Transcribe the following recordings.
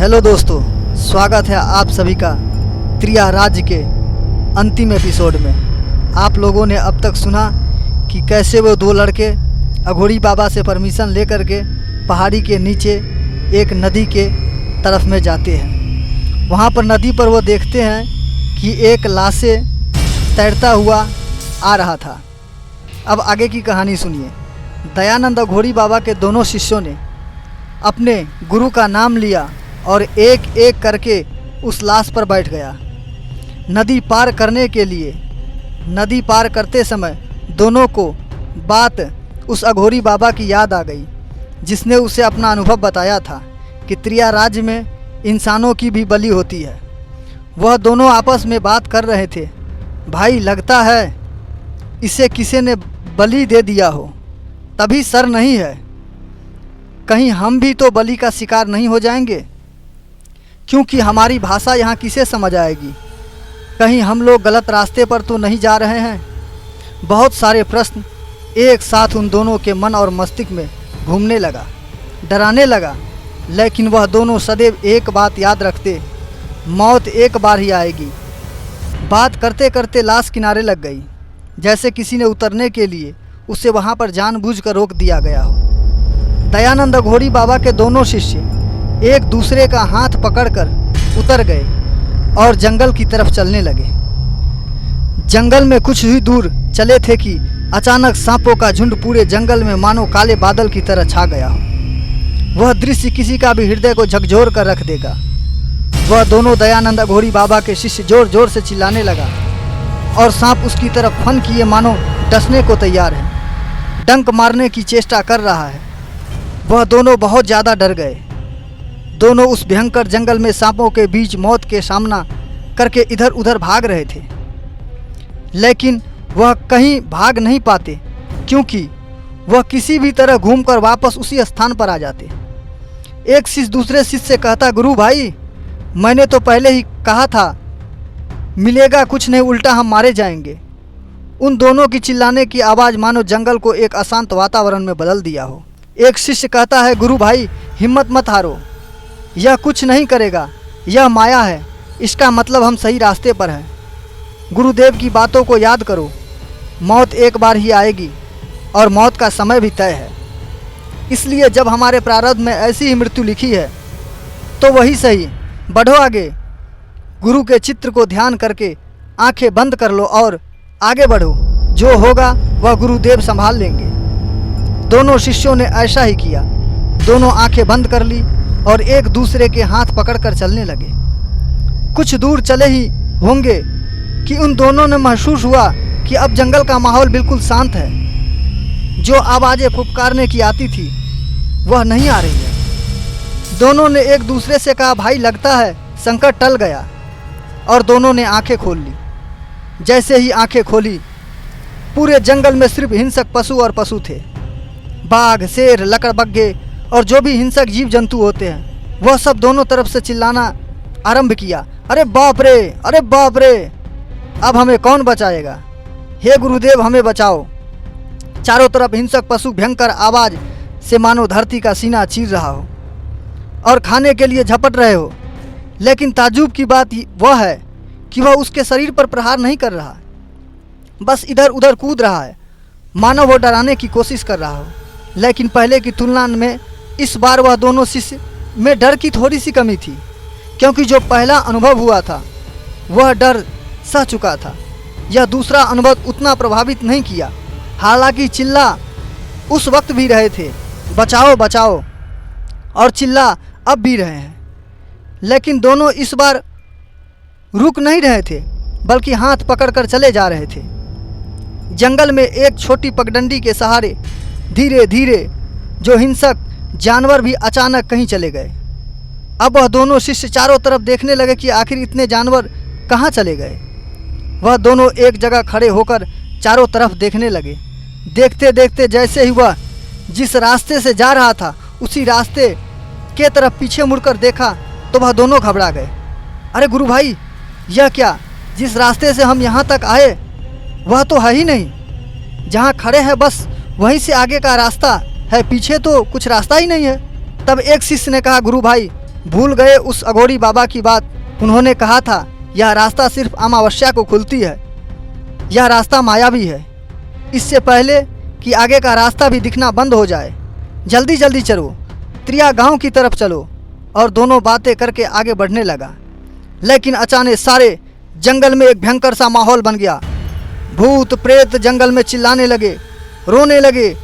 Hello दोस्तों, स्वागत है आप सभी का त्रिया राज्य के अंतिम एपिसोड में। आप लोगों ने अब तक सुना कि कैसे वो दो लड़के अघोरी बाबा से परमिशन लेकर के पहाड़ी के नीचे एक नदी के तरफ में जाते हैं। वहाँ पर नदी पर वो देखते हैं कि एक लाशे तैरता हुआ आ रहा था। अब आगे की कहानी सुनिए। दयानंद अघोरी बाबा के दोनों शिष्यों ने अपने गुरु का नाम लिया और एक एक करके उस लाश पर बैठ गया। नदी पार करने के लिए नदी पार करते समय दोनों को बात उस अघोरी बाबा की याद आ गई, जिसने उसे अपना अनुभव बताया था कि त्रिया राज्य में इंसानों की भी बलि होती है। वह दोनों आपस में बात कर रहे थे। भाई, लगता है इसे किसी ने बलि दे दिया हो, तभी सर नहीं है। कहीं हम भी तो बलि का शिकार नहीं हो जाएंगे? क्योंकि हमारी भाषा यहाँ किसे समझ आएगी? कहीं हम लोग गलत रास्ते पर तो नहीं जा रहे हैं? बहुत सारे प्रश्न एक साथ उन दोनों के मन और मस्तिष्क में घूमने लगा, डराने लगा। लेकिन वह दोनों सदैव एक बात याद रखते, मौत एक बार ही आएगी। बात करते करते लाश किनारे लग गई, जैसे किसी ने उतरने के लिए उसे वहाँ पर जानबूझकर रोक दिया गया हो। दयानंद अघोरी बाबा के दोनों शिष्य एक दूसरे का हाथ पकड़कर उतर गए और जंगल की तरफ चलने लगे। जंगल में कुछ ही दूर चले थे कि अचानक सांपों का झुंड पूरे जंगल में मानो काले बादल की तरह छा गया हो। वह दृश्य किसी का भी हृदय को झकझोर कर रख देगा। वह दोनों दयानंद अघोरी बाबा के शिष्य जोर जोर से चिल्लाने लगा और सांप उसकी तरफ फन किए मानो डसने को तैयार है, डंक मारने की चेष्टा कर रहा है। वह दोनों बहुत ज़्यादा डर गए। दोनों उस भयंकर जंगल में सांपों के बीच मौत के सामना करके इधर उधर भाग रहे थे, लेकिन वह कहीं भाग नहीं पाते, क्योंकि वह किसी भी तरह घूमकर वापस उसी स्थान पर आ जाते। एक शिष्य दूसरे शिष्य से कहता, गुरु भाई, मैंने तो पहले ही कहा था मिलेगा कुछ नहीं, उल्टा हम मारे जाएंगे। उन दोनों की चिल्लाने की आवाज़ मानो जंगल को एक अशांत वातावरण में बदल दिया हो। एक शिष्य कहता है, गुरु भाई, हिम्मत मत हारो, यह कुछ नहीं करेगा, यह माया है, इसका मतलब हम सही रास्ते पर हैं। गुरुदेव की बातों को याद करो, मौत एक बार ही आएगी और मौत का समय भी तय है। इसलिए जब हमारे प्रारब्ध में ऐसी ही मृत्यु लिखी है तो वही सही, बढ़ो आगे। गुरु के चित्र को ध्यान करके आंखें बंद कर लो और आगे बढ़ो, जो होगा वह गुरुदेव संभाल लेंगे। दोनों शिष्यों ने ऐसा ही किया। दोनों आंखें बंद कर ली और एक दूसरे के हाथ पकड़कर चलने लगे। कुछ दूर चले ही होंगे कि उन दोनों ने महसूस हुआ कि अब जंगल का माहौल बिल्कुल शांत है। जो आवाज़ें फुफकारने की आती थी वह नहीं आ रही है। दोनों ने एक दूसरे से कहा, भाई, लगता है संकट टल गया। और दोनों ने आंखें खोल ली। जैसे ही आंखें खोली, पूरे जंगल में सिर्फ हिंसक पशु और पशु थे। बाघ, शेर, लकड़बग्घे और जो भी हिंसक जीव जंतु होते हैं, वह सब दोनों तरफ से चिल्लाना आरंभ किया, अरे बाप रे, अरे बाप रे, अब हमें कौन बचाएगा? हे गुरुदेव, हमें बचाओ। चारों तरफ हिंसक पशु भयंकर आवाज़ से मानो धरती का सीना चीर रहा हो और खाने के लिए झपट रहे हो। लेकिन ताज्जुब की बात वह है कि वह उसके शरीर पर प्रहार नहीं कर रहा, बस इधर उधर कूद रहा है, मानो वो डराने की कोशिश कर रहा हो। लेकिन पहले की तुलना में इस बार वह दोनों शिष्य में डर की थोड़ी सी कमी थी, क्योंकि जो पहला अनुभव हुआ था वह डर सह चुका था। यह दूसरा अनुभव उतना प्रभावित नहीं किया। हालांकि चिल्ला उस वक्त भी रहे थे, बचाओ बचाओ, और चिल्ला अब भी रहे हैं। लेकिन दोनों इस बार रुक नहीं रहे थे, बल्कि हाथ पकड़कर चले जा रहे थे। जंगल में एक छोटी पगडंडी के सहारे धीरे धीरे जो हिंसक जानवर भी अचानक कहीं चले गए। अब वह दोनों शिष्य चारों तरफ देखने लगे कि आखिर इतने जानवर कहाँ चले गए। वह दोनों एक जगह खड़े होकर चारों तरफ देखने लगे। देखते देखते जैसे ही वह जिस रास्ते से जा रहा था उसी रास्ते के तरफ पीछे मुड़कर देखा तो वह दोनों घबरा गए। अरे गुरु भाई, यह क्या? जिस रास्ते से हम यहाँ तक आए वह तो है ही नहीं। जहाँ खड़े हैं बस वहीं से आगे का रास्ता है, पीछे तो कुछ रास्ता ही नहीं है। तब एक शिष्य ने कहा, गुरु भाई, भूल गए उस अघोरी बाबा की बात। उन्होंने कहा था यह रास्ता सिर्फ अमावस्या को खुलती है, यह रास्ता मायावी है। इससे पहले कि आगे का रास्ता भी दिखना बंद हो जाए, जल्दी जल्दी चलो, त्रिया गांव की तरफ चलो। और दोनों बातें करके आगे बढ़ने लगा। लेकिन अचानक सारे जंगल में एक भयंकर सा माहौल बन गया। भूत प्रेत जंगल में चिल्लाने लगे, रोने लगे।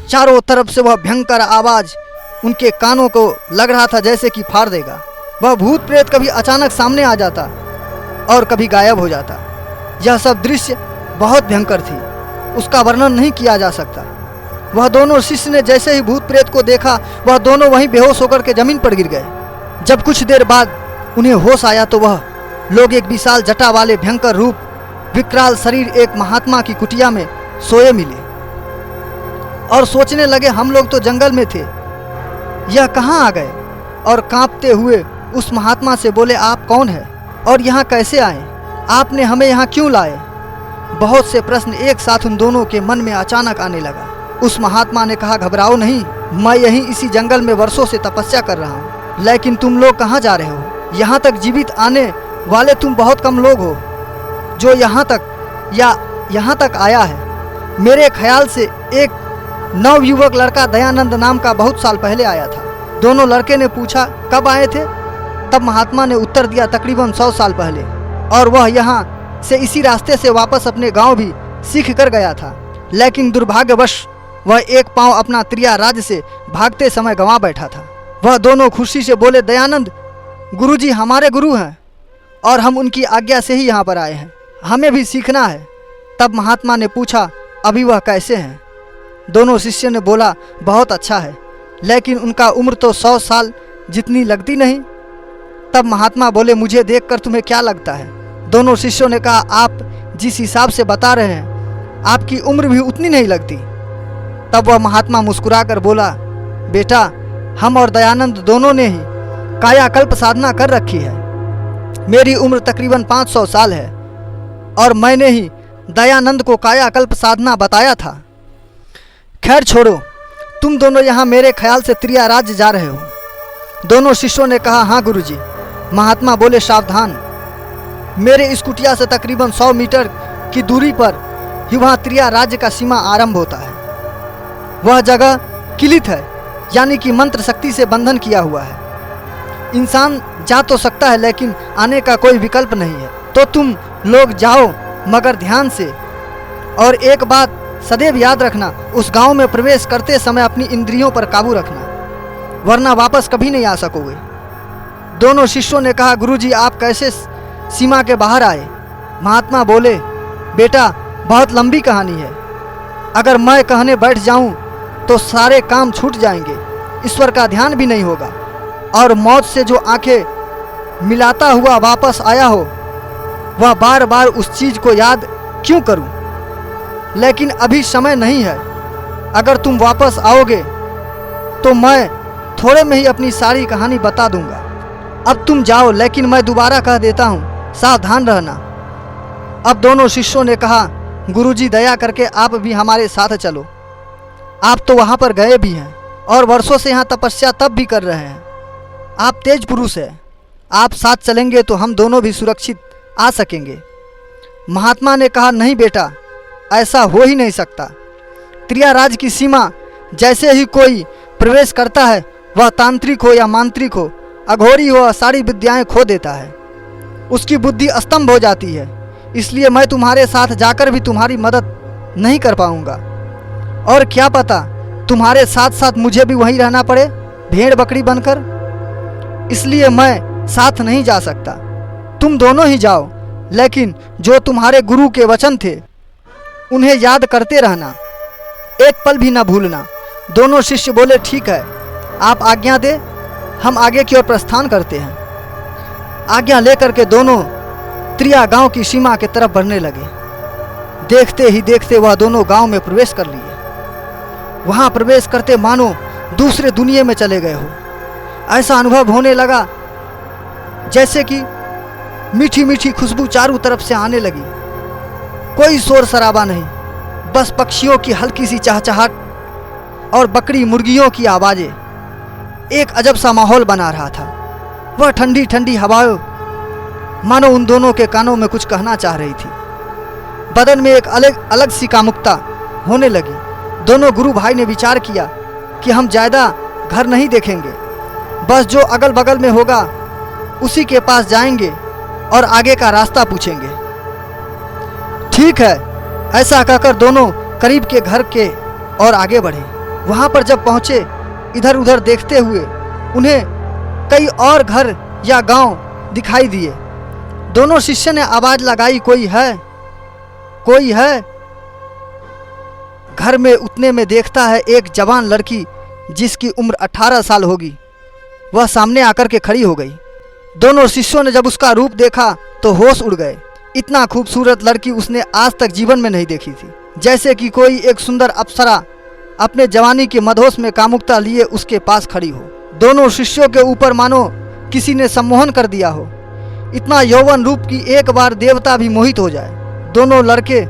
चारों तरफ से वह भयंकर आवाज़ उनके कानों को लग रहा था जैसे कि फाड़ देगा। वह भूत प्रेत कभी अचानक सामने आ जाता और कभी गायब हो जाता। यह सब दृश्य बहुत भयंकर थी, उसका वर्णन नहीं किया जा सकता। वह दोनों शिष्य ने जैसे ही भूत प्रेत को देखा, वह दोनों वहीं बेहोश होकर के जमीन पर गिर गए। जब कुछ देर बाद उन्हें होश आया तो वह लोग एक विशाल जटा वाले भयंकर रूप, विकराल शरीर एक महात्मा की कुटिया में सोए मिले और सोचने लगे हम लोग तो जंगल में थे, यह कहाँ आ गए। और कांपते हुए उस महात्मा से बोले, आप कौन है और यहाँ कैसे आए, आपने हमें यहाँ क्यों लाए। बहुत से प्रश्न एक साथ उन दोनों के मन में अचानक आने लगा। उस महात्मा ने कहा, घबराओ नहीं, मैं यहीं इसी जंगल में वर्षों से तपस्या कर रहा हूँ। लेकिन तुम लोग कहाँ जा रहे हो। यहाँ तक जीवित आने वाले तुम बहुत कम लोग हो जो यहाँ तक आया है। मेरे ख्याल से एक नवयुवक लड़का दयानंद नाम का बहुत साल पहले आया था। दोनों लड़के ने पूछा, कब आए थे। तब महात्मा ने उत्तर दिया, तकरीबन 100 साल पहले, और वह यहाँ से इसी रास्ते से वापस अपने गांव भी सीख कर गया था। लेकिन दुर्भाग्यवश वह एक पांव अपना त्रिया राज्य से भागते समय गंवा बैठा था। वह दोनों खुशी से बोले, दयानंद गुरुजी हमारे गुरु हैं और हम उनकी आज्ञा से ही यहाँ पर आए हैं, हमें भी सीखना है। तब महात्मा ने पूछा, अभी वह कैसे हैं। दोनों शिष्य ने बोला, बहुत अच्छा है, लेकिन उनका उम्र तो 100 साल जितनी लगती नहीं। तब महात्मा बोले, मुझे देखकर तुम्हें क्या लगता है। दोनों शिष्यों ने कहा, आप जिस हिसाब से बता रहे हैं आपकी उम्र भी उतनी नहीं लगती। तब वह महात्मा मुस्कुराकर बोला, बेटा हम और दयानंद दोनों ने ही कायाकल्प साधना कर रखी है। मेरी उम्र तकरीबन 500 साल है और मैंने ही दयानंद को कायाकल्प साधना बताया था। खैर छोड़ो, तुम दोनों यहाँ मेरे ख्याल से त्रिया राज्य जा रहे हो। दोनों शिष्यों ने कहा, हाँ गुरुजी। महात्मा बोले, सावधान, मेरे इस कुटिया से तकरीबन 100 मीटर की दूरी पर ही वहाँ त्रिया राज्य का सीमा आरंभ होता है। वह जगह किलित है, यानी कि मंत्र शक्ति से बंधन किया हुआ है। इंसान जा तो सकता है लेकिन आने का कोई विकल्प नहीं है। तो तुम लोग जाओ, मगर ध्यान से। और एक बात सदैव याद रखना, उस गांव में प्रवेश करते समय अपनी इंद्रियों पर काबू रखना, वरना वापस कभी नहीं आ सकोगे। दोनों शिष्यों ने कहा, गुरुजी आप कैसे सीमा के बाहर आए। महात्मा बोले, बेटा बहुत लंबी कहानी है, अगर मैं कहने बैठ जाऊं तो सारे काम छूट जाएंगे, ईश्वर का ध्यान भी नहीं होगा, और मौत से जो आंखें मिलाता हुआ वापस आया हो वह बार बार उस चीज़ को याद क्यों करूं। लेकिन अभी समय नहीं है, अगर तुम वापस आओगे तो मैं थोड़े में ही अपनी सारी कहानी बता दूंगा। अब तुम जाओ, लेकिन मैं दोबारा कह देता हूँ, सावधान रहना। अब दोनों शिष्यों ने कहा, गुरुजी दया करके आप भी हमारे साथ चलो, आप तो वहाँ पर गए भी हैं और वर्षों से यहाँ तपस्या तब भी कर रहे हैं। आप तेज पुरुष हैं, आप साथ चलेंगे तो हम दोनों भी सुरक्षित आ सकेंगे। महात्मा ने कहा, नहीं बेटा, ऐसा हो ही नहीं सकता। त्रिया राज की सीमा जैसे ही कोई प्रवेश करता है, वह तांत्रिक हो या मांत्रिक हो, अघोरी हो, सारी विद्याएं खो देता है, उसकी बुद्धि अस्तंभ हो जाती है। इसलिए मैं तुम्हारे साथ जाकर भी तुम्हारी मदद नहीं कर पाऊंगा, और क्या पता तुम्हारे साथ साथ मुझे भी वहीं रहना पड़े भेड़ बकरी बनकर। इसलिए मैं साथ नहीं जा सकता। तुम दोनों ही जाओ, लेकिन जो तुम्हारे गुरु के वचन थे उन्हें याद करते रहना, एक पल भी ना भूलना। दोनों शिष्य बोले, ठीक है, आप आज्ञा दे, हम आगे की ओर प्रस्थान करते हैं। आज्ञा लेकर के दोनों त्रिया गांव की सीमा की तरफ बढ़ने लगे। देखते ही देखते वह दोनों गांव में प्रवेश कर लिए। वहां प्रवेश करते मानो दूसरे दुनिया में चले गए हो। ऐसा अनुभव होने लगा जैसे कि मीठी मीठी खुशबू चारों तरफ से आने लगी। कोई शोर शराबा नहीं, बस पक्षियों की हल्की सी चहचहाट और बकरी मुर्गियों की आवाज़ें। एक अजब सा माहौल बना रहा था। वह ठंडी ठंडी हवाएं मानो उन दोनों के कानों में कुछ कहना चाह रही थी। बदन में एक अलग अलग सी कामुकता होने लगी। दोनों गुरु भाई ने विचार किया कि हम ज़्यादा घर नहीं देखेंगे, बस जो अगल बगल में होगा उसी के पास जाएंगे और आगे का रास्ता पूछेंगे। ठीक है, ऐसा कहकर दोनों करीब के घर के और आगे बढ़े। वहाँ पर जब पहुँचे, इधर उधर देखते हुए उन्हें कई और घर या गांव दिखाई दिए। दोनों शिष्य ने आवाज़ लगाई, कोई है, कोई है। घर में उतने में देखता है एक जवान लड़की जिसकी उम्र 18 साल होगी, वह सामने आकर के खड़ी हो गई। दोनों शिष्यों ने जब उसका रूप देखा तो होश उड़ गए। इतना खूबसूरत लड़की उसने आज तक जीवन में नहीं देखी थी। जैसे कि कोई एक सुंदर अप्सरा अपने जवानी के मदहोश में कामुकता लिए उसके पास खड़ी हो। दोनों शिष्यों के ऊपर मानो किसी ने सम्मोहन कर दिया हो। इतना यौवन रूप की एक बार देवता भी मोहित हो जाए। दोनों लड़के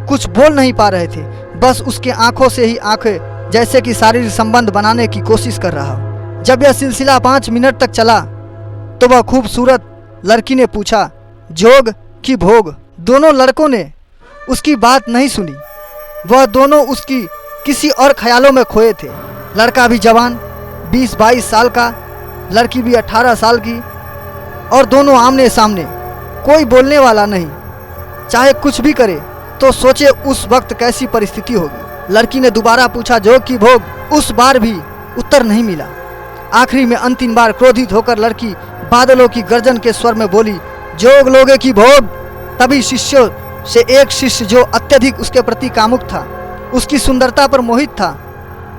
कुछ बोल नहीं पा रहे थे, बस उसके आंखों से ही आंखें जैसे कि शारीरिक संबंध बनाने की कोशिश कर रहा हो। जब यह सिलसिला 5 मिनट तक चला तो वह खूबसूरत लड़की ने पूछा, जोग कि भोग? दोनों लड़कों ने उसकी बात नहीं सुनी। वह दोनों उसकी किसी और ख्यालों में खोए थे। लड़का भी जवान 20-22 साल का, लड़की भी 18 साल की, और दोनों आमने सामने, कोई बोलने वाला नहीं। चाहे कुछ भी करे तो सोचे उस वक्त कैसी परिस्थिति होगी। लड़की ने दोबारा पूछा, जोग की भोग? उस बार भी उत्तर नहीं मिला। आखिरी में अंतिम बार क्रोधित होकर लड़की बादलों की गर्जन के स्वर में बोली, जोग लोगे की भोग? तभी शिष्यों से एक शिष्य जो अत्यधिक उसके प्रति कामुक था, उसकी सुंदरता पर मोहित था,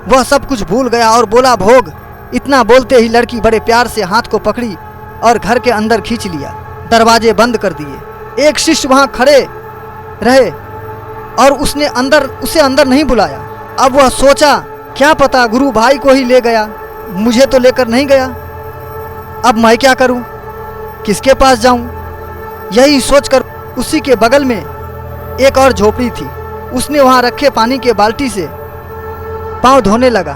वह सब कुछ भूल गया और बोला, भोग। इतना बोलते ही लड़की बड़े प्यार से हाथ को पकड़ी और घर के अंदर खींच लिया। दरवाजे बंद कर दिए। एक शिष्य वहां खड़े रहे और उसे अंदर नहीं बुलाया। अब वह सोचा, क्या पता गुरु भाई को ही ले गया, मुझे तो लेकर नहीं गया। अब मैं क्या करूं, किसके पास जाऊं? यही सोचकर उसी के बगल में एक और झोपड़ी थी। उसने वहां रखे पानी के बाल्टी से पांव धोने लगा।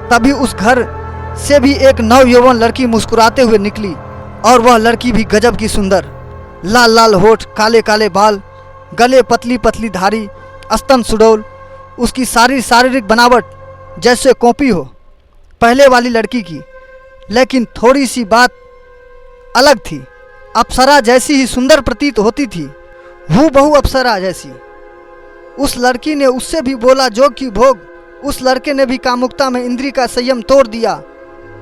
तभी उस घर से भी एक नवयौवन लड़की मुस्कुराते हुए निकली, और वह लड़की भी गजब की सुंदर। लाल लाल होठ, काले काले बाल, गले पतली पतली धारी, स्तन सुडौल। उसकी सारी शारीरिक बनावट जैसे कॉपी हो पहले वाली लड़की की, लेकिन थोड़ी सी बात अलग थी। अप्सरा जैसी ही सुंदर प्रतीत होती थी, हूबहू अप्सरा जैसी। उस लड़की ने उससे भी बोला, जोग की भोग? उस लड़के ने भी कामुकता में इंद्रिय का संयम तोड़ दिया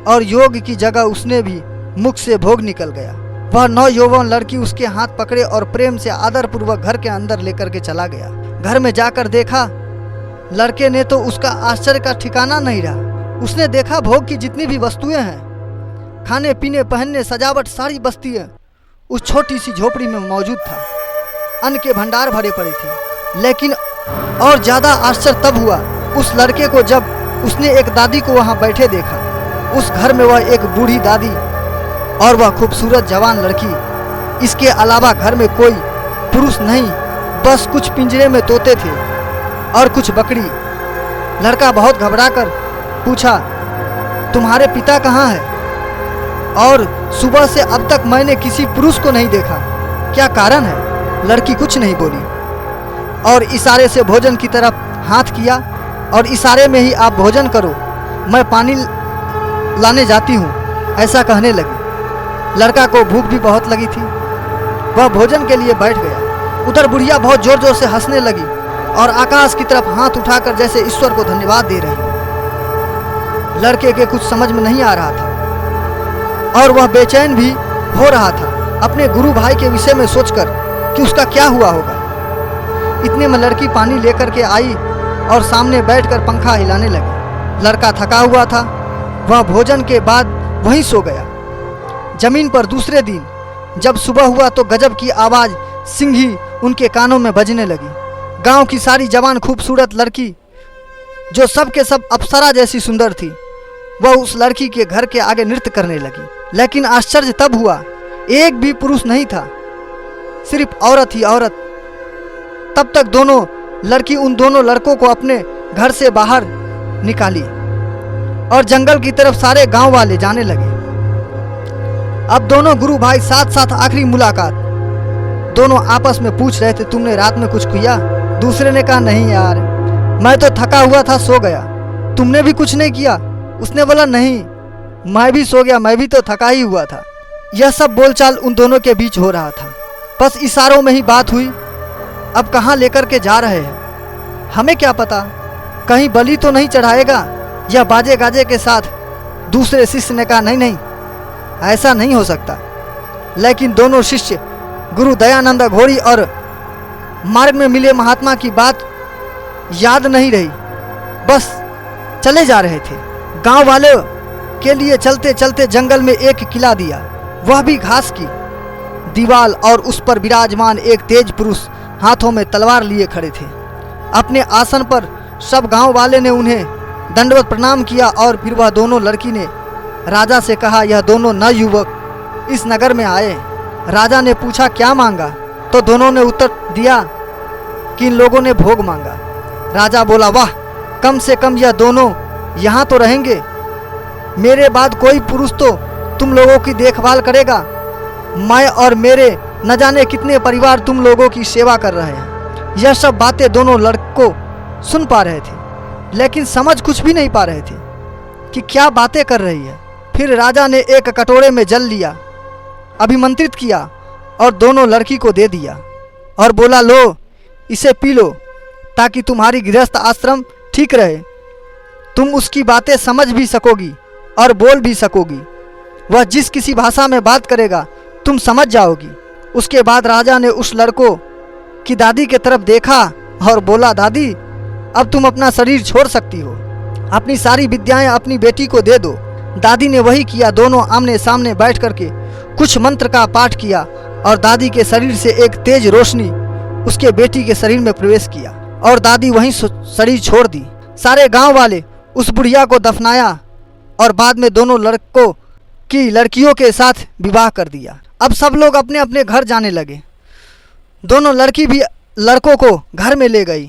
और योग की जगह उसने भी मुख से भोग निकल गया। वह नौयौवन लड़की उसके हाथ पकड़े और प्रेम से आदरपूर्वक घर के अंदर लेकर के चला गया। घर में जाकर देखा, लड़के ने तो उसका आश्चर्य का ठिकाना नहीं रहा। उसने देखा भोग की जितनी भी वस्तुएं हैं, खाने पीने पहनने सजावट, सारी बस्तियां उस छोटी सी झोपड़ी में मौजूद था। अन्न के भंडार भरे पड़े थे। लेकिन और ज़्यादा आश्चर्य तब हुआ उस लड़के को जब उसने एक दादी को वहाँ बैठे देखा। उस घर में वह एक बूढ़ी दादी और वह खूबसूरत जवान लड़की। इसके अलावा घर में कोई पुरुष नहीं, बस कुछ पिंजरे में तोते थे और कुछ बकरी। लड़का बहुत घबराकर पूछा, तुम्हारे पिता कहाँ हैं? और सुबह से अब तक मैंने किसी पुरुष को नहीं देखा, क्या कारण है? लड़की कुछ नहीं बोली और इशारे से भोजन की तरफ हाथ किया और इशारे में ही आप भोजन करो, मैं पानी लाने जाती हूँ, ऐसा कहने लगी। लड़का को भूख भी बहुत लगी थी, वह भोजन के लिए बैठ गया। उधर बुढ़िया बहुत जोर जोर से हंसने लगी और आकाश की तरफ हाथ उठाकर जैसे ईश्वर को धन्यवाद दे रही। लड़के के कुछ समझ में नहीं आ रहा था और वह बेचैन भी हो रहा था अपने गुरु भाई के विषय में सोचकर कि उसका क्या हुआ होगा। इतने में लड़की पानी लेकर के आई और सामने बैठकर पंखा हिलाने लगी। लड़का थका हुआ था, वह भोजन के बाद वहीं सो गया। जमीन पर दूसरे दिन जब सुबह हुआ तो गजब की आवाज़ सिंघी उनके कानों में बजने लगी। गांव की सारी जवान खूबसूरत लड़की जो सब के सब अप्सरा जैसी सुंदर थी, वह उस लड़की के घर के आगे नृत्य करने लगी। लेकिन आश्चर्य तब हुआ, एक भी पुरुष नहीं था, सिर्फ औरत ही औरत। तब तक दोनों लड़की उन दोनों लड़कों को अपने घर से बाहर निकाली और जंगल की तरफ सारे गांव वाले जाने लगे। अब दोनों गुरु भाई साथ साथ आखिरी मुलाकात। दोनों आपस में पूछ रहे थे, तुमने रात में कुछ किया? दूसरे ने कहा, नहीं यार, मैं तो थका हुआ था, सो गया। तुमने भी कुछ नहीं किया? उसने बोला, नहीं, मैं भी सो गया, मैं भी तो थका ही हुआ था। यह सब बोलचाल उन दोनों के बीच हो रहा था। बस इशारों में ही बात हुई। अब कहाँ लेकर के जा रहे हैं हमें क्या पता, कहीं बलि तो नहीं चढ़ाएगा या बाजे गाजे के साथ। दूसरे शिष्य ने कहा, नहीं नहीं, ऐसा नहीं हो सकता। लेकिन दोनों शिष्य गुरु दयानंद अघोरी और मार्ग में मिले महात्मा की बात याद नहीं रही, बस चले जा रहे थे। गांव वाले के लिए चलते चलते जंगल में एक किला दिया, वह भी घास की दीवार, और उस पर विराजमान एक तेज पुरुष हाथों में तलवार लिए खड़े थे। अपने आसन पर सब गांव वाले ने उन्हें दंडवत प्रणाम किया और फिर वह दोनों लड़की ने राजा से कहा, यह दोनों नवयुवक इस नगर में आए। राजा ने पूछा, क्या मांगा? तो दोनों ने उत्तर दिया कि इन लोगों ने भोग मांगा। राजा बोला, वाह, कम से कम यह दोनों यहाँ तो रहेंगे। मेरे बाद कोई पुरुष तो तुम लोगों की देखभाल करेगा। मैं और मेरे न जाने कितने परिवार तुम लोगों की सेवा कर रहे हैं। यह सब बातें दोनों लड़कों सुन पा रहे थे, लेकिन समझ कुछ भी नहीं पा रहे थे कि क्या बातें कर रही है। फिर राजा ने एक कटोरे में जल लिया, अभिमंत्रित किया और दोनों लड़की को दे दिया और बोला, लो इसे पी लो, ताकि तुम्हारी गृहस्थ आश्रम ठीक रहे। तुम उसकी बातें समझ भी सकोगी और बोल भी सकोगी। वह जिस किसी भाषा में बात करेगा तुम समझ जाओगी। उसके बाद राजा ने उस लड़कों की दादी के तरफ देखा और बोला, दादी, अब तुम अपना शरीर छोड़ सकती हो। अपनी सारी विद्याएं अपनी बेटी को दे दो। दादी ने वही किया। दोनों आमने सामने बैठ करके कुछ मंत्र का पाठ किया और दादी के शरीर से एक तेज रोशनी उसके बेटी के शरीर में प्रवेश किया और दादी वहीं शरीर छोड़ दी। सारे गांव वाले उस बुढ़िया को दफनाया और बाद में दोनों लड़कों की लड़कियों के साथ विवाह कर दिया। अब सब लोग अपने अपने घर जाने लगे। दोनों लड़की भी लड़कों को घर में ले गई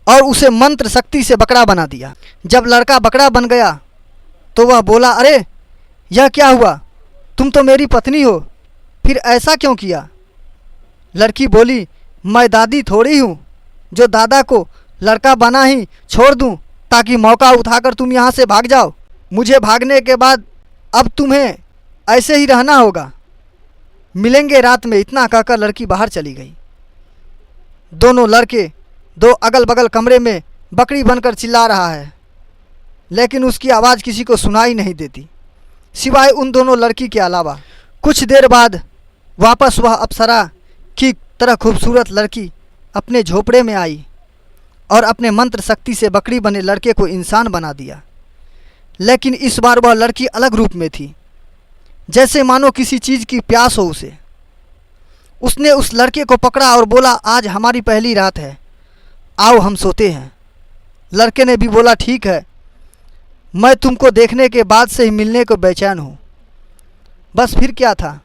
और उसे मंत्र शक्ति से बकरा बना दिया। जब लड़का बकरा बन गया तो वह बोला, अरे यह क्या हुआ? तुम तो मेरी पत्नी हो, फिर ऐसा क्यों किया? लड़की बोली, मैं दादी थोड़ी हूँ जो दादा को लड़का बना ही छोड़ दूँ ताकि मौका उठाकर तुम यहाँ से भाग जाओ। मुझे भागने के बाद अब तुम्हें ऐसे ही रहना होगा। मिलेंगे रात में। इतना कहकर लड़की बाहर चली गई। दोनों लड़के दो अगल बगल कमरे में बकरी बनकर चिल्ला रहा है, लेकिन उसकी आवाज़ किसी को सुनाई नहीं देती सिवाय उन दोनों लड़की के अलावा। कुछ देर बाद वापस वह अप्सरा की तरह खूबसूरत लड़की अपने झोपड़े में आई और अपने मंत्र शक्ति से बकरी बने लड़के को इंसान बना दिया। लेकिन इस बार वह लड़की अलग रूप में थी, जैसे मानो किसी चीज़ की प्यास हो उसे। उसने उस लड़के को पकड़ा और बोला, आज हमारी पहली रात है, आओ हम सोते हैं। लड़के ने भी बोला, ठीक है, मैं तुमको देखने के बाद से ही मिलने को बेचैन हूँ। बस फिर क्या था,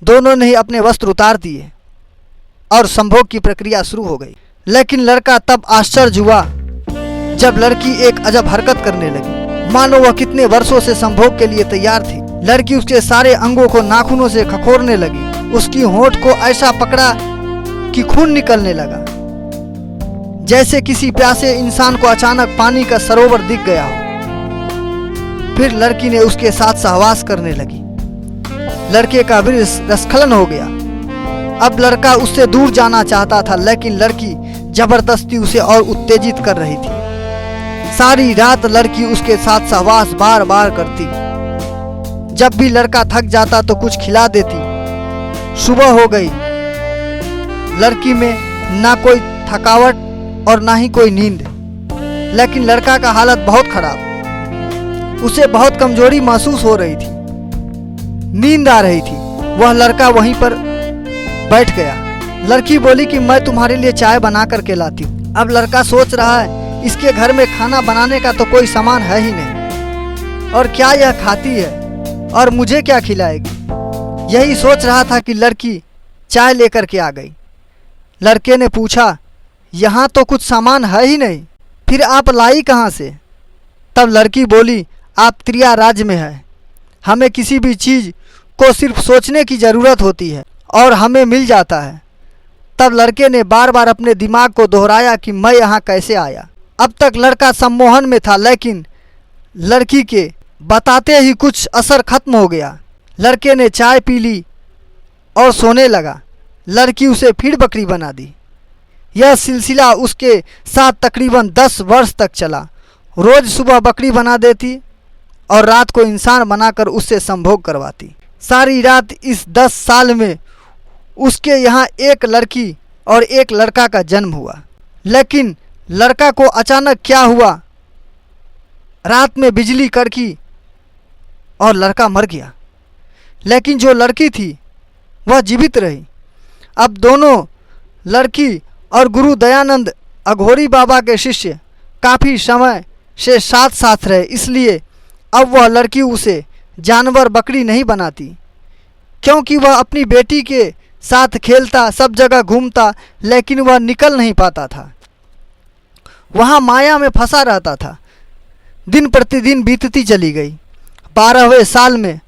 दोनों ने ही अपने वस्त्र उतार दिए और संभोग की प्रक्रिया शुरू हो गई। लेकिन लड़का तब आश्चर्य हुआ जब लड़की एक अजब हरकत करने लगी, मानो वह कितने वर्षों से संभोग के लिए तैयार थी। लड़की उसके सारे अंगों को नाखूनों से खखोरने लगी। उसकी होंठ को ऐसा पकड़ा कि खून निकलने लगा, जैसे किसी प्यासे इंसान को अचानक पानी का सरोवर दिख गया हो। फिर लड़की ने उसके साथ सहवास करने लगी। लड़के का वीर्य स्खलन हो गया। अब लड़का उससे दूर जाना चाहता था, लेकिन लड़की जबरदस्ती उसे और उत्तेजित कर रही थी। सारी रात लड़की उसके साथ सहवास बार बार करती। जब भी लड़का थक जाता तो कुछ खिला देती। सुबह हो गई। लड़की में ना कोई थकावट और ना ही कोई नींद, लेकिन लड़का का हालत बहुत खराब। उसे बहुत कमजोरी महसूस हो रही थी, नींद आ रही थी। वह लड़का वहीं पर बैठ गया। लड़की बोली कि मैं तुम्हारे लिए चाय बना करके लाती हूँ। अब लड़का सोच रहा है, इसके घर में खाना बनाने का तो कोई सामान है ही नहीं, और क्या यह खाती है और मुझे क्या खिलाएगी। यही सोच रहा था कि लड़की चाय लेकर के आ गई। लड़के ने पूछा, यहाँ तो कुछ सामान है ही नहीं, फिर आप लाई कहाँ से? तब लड़की बोली, आप त्रिया राज्य में है, हमें किसी भी चीज़ को सिर्फ सोचने की ज़रूरत होती है और हमें मिल जाता है। तब लड़के ने बार बार अपने दिमाग को दोहराया कि मैं यहाँ कैसे आया। अब तक लड़का सम्मोहन में था, लेकिन लड़की के बताते ही कुछ असर खत्म हो गया। लड़के ने चाय पी ली और सोने लगा। लड़की उसे फिर बकरी बना दी। यह सिलसिला उसके साथ तकरीबन 10 वर्ष तक चला। रोज़ सुबह बकरी बना देती और रात को इंसान बनाकर उससे संभोग करवाती। सारी रात इस 10 साल में उसके यहाँ एक लड़की और एक लड़का का जन्म हुआ। लेकिन लड़का को अचानक क्या हुआ, रात में बिजली कड़की और लड़का मर गया। लेकिन जो लड़की थी वह जीवित रही। अब दोनों, लड़की और गुरु दयानंद अघोरी बाबा के शिष्य, काफ़ी समय से साथ साथ रहे। इसलिए अब वह लड़की उसे जानवर बकरी नहीं बनाती, क्योंकि वह अपनी बेटी के साथ खेलता, सब जगह घूमता, लेकिन वह निकल नहीं पाता था। वहाँ माया में फंसा रहता था। दिन प्रतिदिन बीतती चली गई। 12वें साल में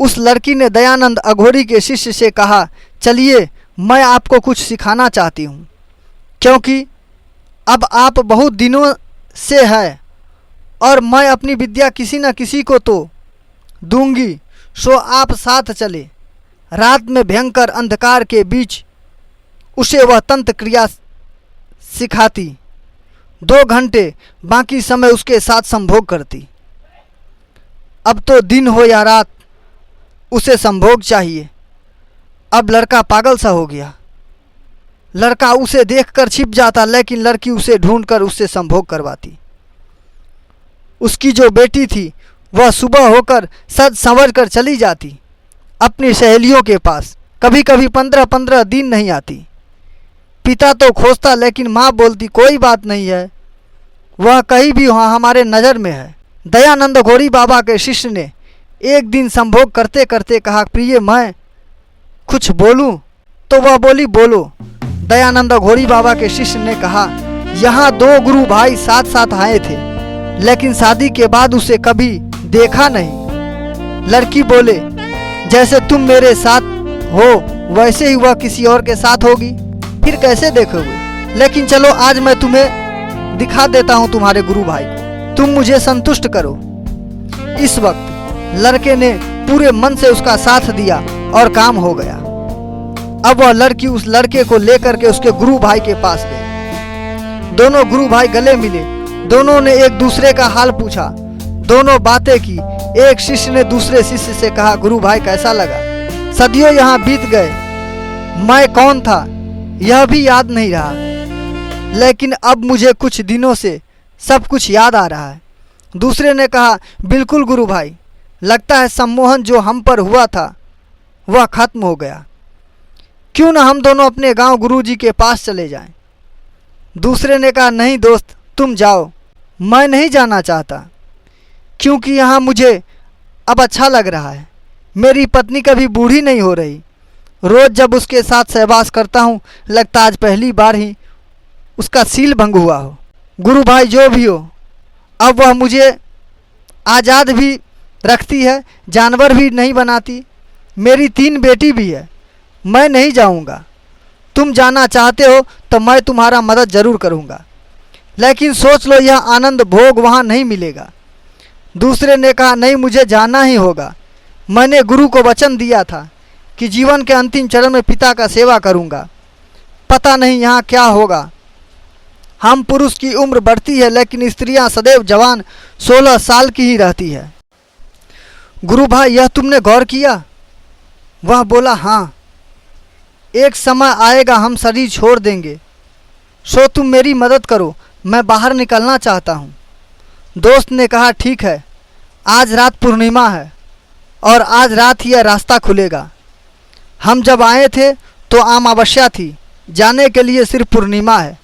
उस लड़की ने दयानंद अघोरी के शिष्य से कहा, चलिए मैं आपको कुछ सिखाना चाहती हूँ, क्योंकि अब आप बहुत दिनों से है और मैं अपनी विद्या किसी न किसी को तो दूंगी, सो आप साथ चले। रात में भयंकर अंधकार के बीच उसे वह तंत्र क्रिया सिखाती। 2 घंटे बाकी समय उसके साथ संभोग करती। अब तो दिन हो या रात उसे संभोग चाहिए। अब लड़का पागल सा हो गया। लड़का उसे देखकर छिप जाता, लेकिन लड़की उसे ढूंढकर उससे संभोग करवाती। उसकी जो बेटी थी वह सुबह होकर सज संवर कर चली जाती अपनी सहेलियों के पास। कभी कभी 15-15 दिन नहीं आती। पिता तो खोजता, लेकिन माँ बोलती कोई बात नहीं है, वह कहीं भी वहाँ हमारे नज़र में है। दयानंद अघोरी बाबा के शिष्य ने एक दिन संभोग करते करते कहा, प्रिय मैं कुछ बोलूं? तो वह बोली, बोलो। दयानंद अघोरी बाबा के शिष्य ने कहा, यहाँ 2 गुरु भाई साथ साथ आए थे, लेकिन शादी के बाद उसे कभी देखा नहीं। लड़की बोले, जैसे तुम मेरे साथ हो वैसे ही वह किसी और के साथ होगी, फिर कैसे देखोगे? लेकिन चलो आज मैं तुम्हें दिखा देता हूँ तुम्हारे गुरु भाई को, तुम मुझे संतुष्ट करो। इस वक्त लड़के ने पूरे मन से उसका साथ दिया और काम हो गया। अब वह लड़की उस लड़के को लेकर के उसके गुरु भाई के पास गई। दोनों गुरु भाई गले मिले। दोनों ने एक दूसरे का हाल पूछा, दोनों बातें की। एक शिष्य ने दूसरे शिष्य से कहा, गुरु भाई कैसा लगा? सदियों यहाँ बीत गए, मैं कौन था यह भी याद नहीं रहा, लेकिन अब मुझे कुछ दिनों से सब कुछ याद आ रहा है। दूसरे ने कहा, बिल्कुल गुरु भाई, लगता है सम्मोहन जो हम पर हुआ था वह खत्म हो गया। क्यों न हम दोनों अपने गांव गुरुजी के पास चले जाएं। दूसरे ने कहा, नहीं दोस्त तुम जाओ, मैं नहीं जाना चाहता, क्योंकि यहाँ मुझे अब अच्छा लग रहा है। मेरी पत्नी कभी बूढ़ी नहीं हो रही। रोज़ जब उसके साथ सहवास करता हूँ, लगता आज पहली बार ही उसका सील भंग हुआ हो। गुरु भाई जो भी हो, अब वह मुझे आज़ाद भी रखती है, जानवर भी नहीं बनाती। मेरी 3 बेटी भी है। मैं नहीं जाऊँगा। तुम जाना चाहते हो तो मैं तुम्हारा मदद ज़रूर करूँगा, लेकिन सोच लो यह आनंद भोग वहाँ नहीं मिलेगा। दूसरे ने कहा, नहीं मुझे जाना ही होगा। मैंने गुरु को वचन दिया था कि जीवन के अंतिम चरण में पिता का सेवा करूँगा। पता नहीं यहाँ क्या होगा। हम पुरुष की उम्र बढ़ती है, लेकिन स्त्रियाँ सदैव जवान 16 साल की ही रहती है। गुरु भाई यह तुमने गौर किया? वह बोला, हाँ, एक समय आएगा हम शरीर छोड़ देंगे, सो तुम मेरी मदद करो, मैं बाहर निकलना चाहता हूँ। दोस्त ने कहा, ठीक है, आज रात पूर्णिमा है और आज रात ही यह रास्ता खुलेगा। हम जब आए थे तो अमावस्या थी, जाने के लिए सिर्फ पूर्णिमा है।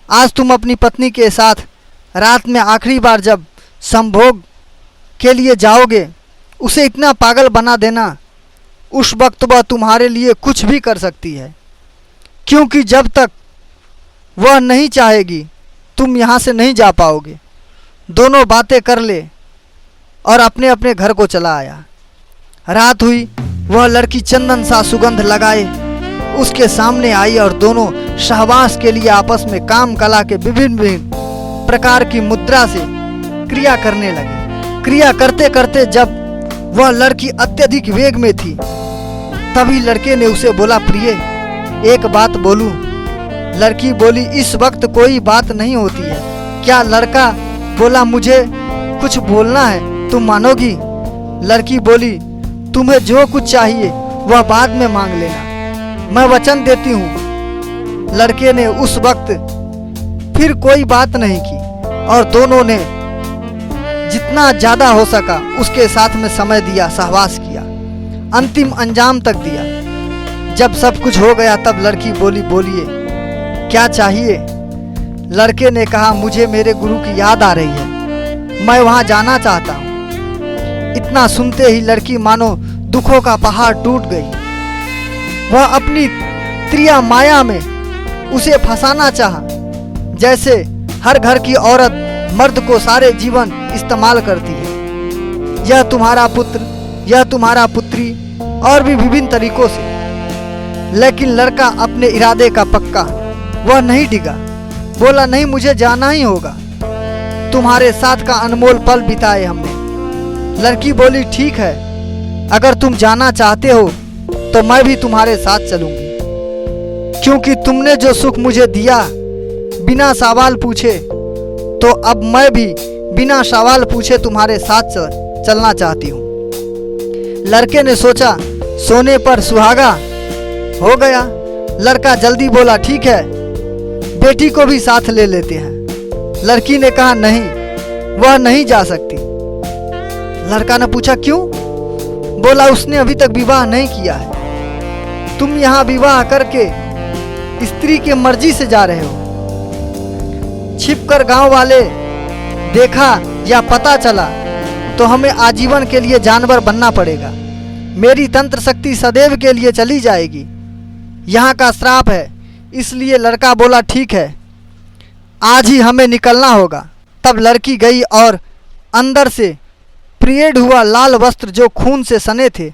आज तुम अपनी पत्नी के साथ रात में आखिरी बार जब संभोग के लिए जाओगे, उसे इतना पागल बना देना, उस वक्त वह तुम्हारे लिए कुछ भी कर सकती है, क्योंकि जब तक वह नहीं चाहेगी तुम यहाँ से नहीं जा पाओगे। दोनों बातें कर ले और अपने अपने घर को चला आया। रात हुई, वह लड़की चंदन सा सुगंध लगाए उसके सामने आई और दोनों सहवास के लिए आपस में काम कला के विभिन्न विभिन्न प्रकार की मुद्रा से क्रिया करने लगे। क्रिया करते करते जब वह लड़की अत्यधिक वेग में थी, तभी लड़के ने उसे बोला, प्रिय एक बात बोलूं? लड़की बोली, इस वक्त कोई बात नहीं होती है। क्या? लड़का बोला, मुझे कुछ बोलना है, तुम मानोगी? लड़की बोली, तुम्हें जो कुछ चाहिए वह बाद में मांग लेना, मैं वचन देती हूँ। लड़के ने उस वक्त फिर कोई बात नहीं की और दोनों ने जितना ज्यादा हो सका उसके साथ में समय दिया, सहवास किया, अंतिम अंजाम तक दिया। जब सब कुछ हो गया तब लड़की बोली, बोलिए क्या चाहिए? लड़के ने कहा, मुझे मेरे गुरु की याद आ रही है, मैं वहाँ जाना चाहता हूँ। इतना सुनते ही लड़की मानो दुखों का पहाड़ टूट गई। वह अपनी त्रिया माया में उसे फंसाना चाहा, जैसे हर घर की औरत मर्द को सारे जीवन इस्तेमाल करती है, यह तुम्हारा पुत्र, यह तुम्हारा पुत्री, और भी विभिन्न तरीकों से। लेकिन लड़का अपने इरादे का पक्का, वह नहीं डिगा, बोला, नहीं, मुझे जाना ही होगा, तुम्हारे साथ का अनमोल पल बिताए हमने। लड़की बोली, ठीक है, अगर तुम जाना चाहते हो तो मैं भी तुम्हारे साथ चलूंगी, क्योंकि तुमने जो सुख मुझे दिया बिना सवाल पूछे, तो अब मैं भी बिना सवाल पूछे तुम्हारे साथ चलना चाहती हूँ। लड़के ने सोचा, सोने पर सुहागा हो गया। लड़का जल्दी बोला, ठीक है, बेटी को भी साथ ले लेते हैं। लड़की ने कहा, नहीं, वह नहीं जा सकती। लड़का ने पूछा, क्यों? बोला, उसने अभी तक विवाह नहीं किया है, तुम यहाँ विवाह करके स्त्री के मर्जी से जा रहे हो। छिपकर गांव वाले देखा या पता चला तो हमें आजीवन के लिए जानवर बनना पड़ेगा, मेरी तंत्र शक्ति सदैव के लिए चली जाएगी, यहाँ का श्राप है। इसलिए लड़का बोला, ठीक है, आज ही हमें निकलना होगा। तब लड़की गई और अंदर से प्रियड हुआ लाल वस्त्र जो खून से सने थे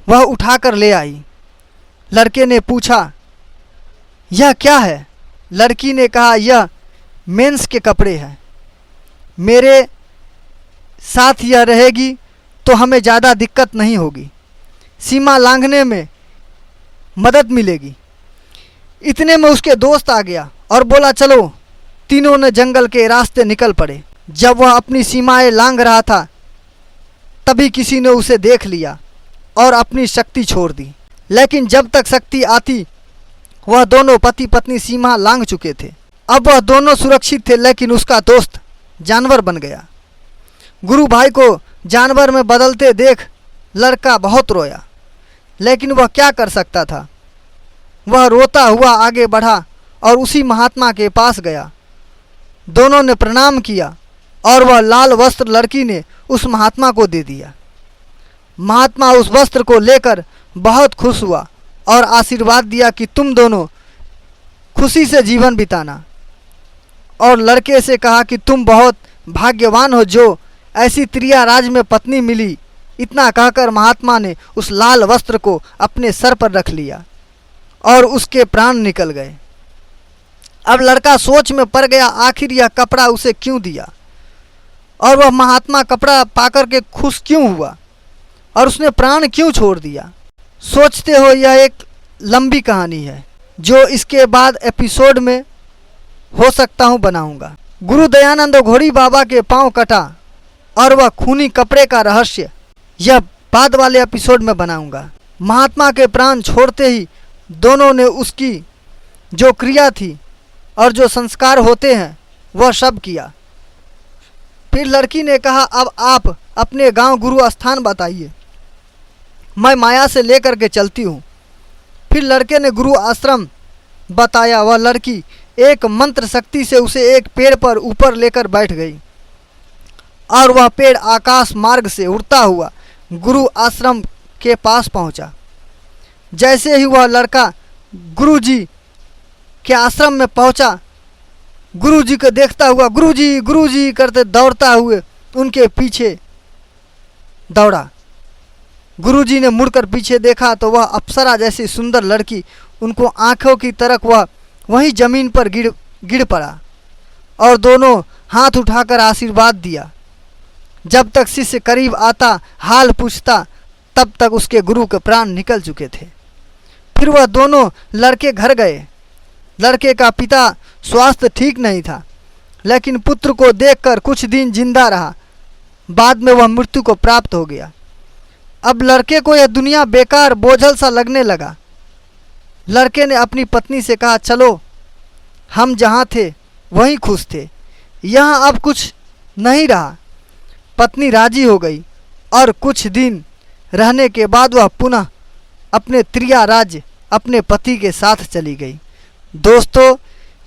वह उठाकर ले आई। लड़के ने पूछा, यह क्या है? लड़की ने कहा, यह मेंस के कपड़े हैं, मेरे साथ यह रहेगी तो हमें ज़्यादा दिक्कत नहीं होगी, सीमा लांघने में मदद मिलेगी। इतने में उसके दोस्त आ गया और बोला, चलो। तीनों ने जंगल के रास्ते निकल पड़े। जब वह अपनी सीमाएं लांघ रहा था तभी किसी ने उसे देख लिया और अपनी शक्ति छोड़ दी। लेकिन जब तक शक्ति आती वह दोनों पति पत्नी सीमा लांघ चुके थे। अब वह दोनों सुरक्षित थे, लेकिन उसका दोस्त जानवर बन गया। गुरु भाई को जानवर में बदलते देख लड़का बहुत रोया, लेकिन वह क्या कर सकता था। वह रोता हुआ आगे बढ़ा और उसी महात्मा के पास गया। दोनों ने प्रणाम किया और वह लाल वस्त्र लड़की ने उस महात्मा को दे दिया। महात्मा उस वस्त्र को लेकर बहुत खुश हुआ और आशीर्वाद दिया कि तुम दोनों खुशी से जीवन बिताना, और लड़के से कहा कि तुम बहुत भाग्यवान हो जो ऐसी त्रिया राज में पत्नी मिली। इतना कहकर महात्मा ने उस लाल वस्त्र को अपने सर पर रख लिया और उसके प्राण निकल गए। अब लड़का सोच में पड़ गया, आखिर यह कपड़ा उसे क्यों दिया और वह महात्मा कपड़ा पाकर के खुश क्यों हुआ और उसने प्राण क्यों छोड़ दिया। सोचते हो यह एक लंबी कहानी है जो इसके बाद एपिसोड में हो सकता हूँ बनाऊंगा। गुरु दयानंद घोड़ी बाबा के पांव कटा और वह खूनी कपड़े का रहस्य यह बाद वाले एपिसोड में बनाऊंगा। महात्मा के प्राण छोड़ते ही दोनों ने उसकी जो क्रिया थी और जो संस्कार होते हैं वह सब किया। फिर लड़की ने कहा, अब आप अपने गांव गुरु स्थान बताइए, मैं माया से लेकर के चलती हूँ। फिर लड़के ने गुरु आश्रम बताया। वह लड़की एक मंत्र शक्ति से उसे एक पेड़ पर ऊपर लेकर बैठ गई और वह पेड़ आकाश मार्ग से उड़ता हुआ गुरु आश्रम के पास पहुंचा। जैसे ही वह लड़का गुरुजी के आश्रम में पहुंचा, गुरुजी को देखता हुआ गुरुजी करते दौड़ता हुए उनके पीछे दौड़ा। गुरुजी ने मुड़कर पीछे देखा तो वह अप्सरा जैसी सुंदर लड़की उनको आंखों की तरक वह वहीं जमीन पर गिर पड़ा और दोनों हाथ उठाकर आशीर्वाद दिया। जब तक शिष्य करीब आता हाल पूछता तब तक उसके गुरु के प्राण निकल चुके थे। फिर वह दोनों लड़के घर गए। लड़के का पिता स्वास्थ्य ठीक नहीं था, लेकिन पुत्र को देखकर कुछ दिन जिंदा रहा। बाद में वह मृत्यु को प्राप्त हो गया। अब लड़के को यह दुनिया बेकार बोझल सा लगने लगा। लड़के ने अपनी पत्नी से कहा, चलो हम जहाँ थे वहीं खुश थे, यहाँ अब कुछ नहीं रहा। पत्नी राजी हो गई और कुछ दिन रहने के बाद वह पुनः अपने त्रिया राज्य अपने पति के साथ चली गई। दोस्तों,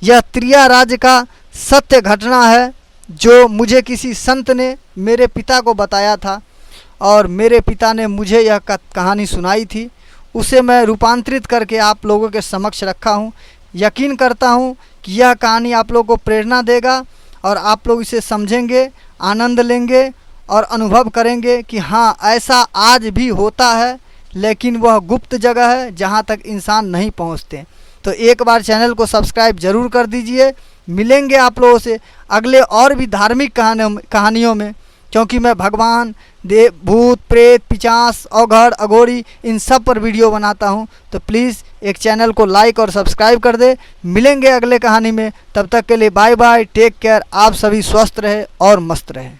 यह त्रिया राज्य का सत्य घटना है जो मुझे किसी संत ने मेरे पिता को बताया था और मेरे पिता ने मुझे यह कहानी सुनाई थी। उसे मैं रूपांतरित करके आप लोगों के समक्ष रखा हूँ। यकीन करता हूँ कि यह कहानी आप लोगों को प्रेरणा देगा और आप लोग इसे समझेंगे, आनंद लेंगे और अनुभव करेंगे कि हाँ, ऐसा आज भी होता है, लेकिन वह गुप्त जगह है जहाँ तक इंसान नहीं पहुँचते। तो एक बार चैनल को सब्सक्राइब जरूर कर दीजिए। मिलेंगे आप लोगों से अगले और भी धार्मिक कहानियों में, क्योंकि मैं भगवान, देव, भूत, प्रेत, पिशाच, औघड़, अघोरी इन सब पर वीडियो बनाता हूं। तो प्लीज़ एक चैनल को लाइक और सब्सक्राइब कर दे। मिलेंगे अगले कहानी में, तब तक के लिए बाय बाय, टेक केयर। आप सभी स्वस्थ रहे और मस्त रहे।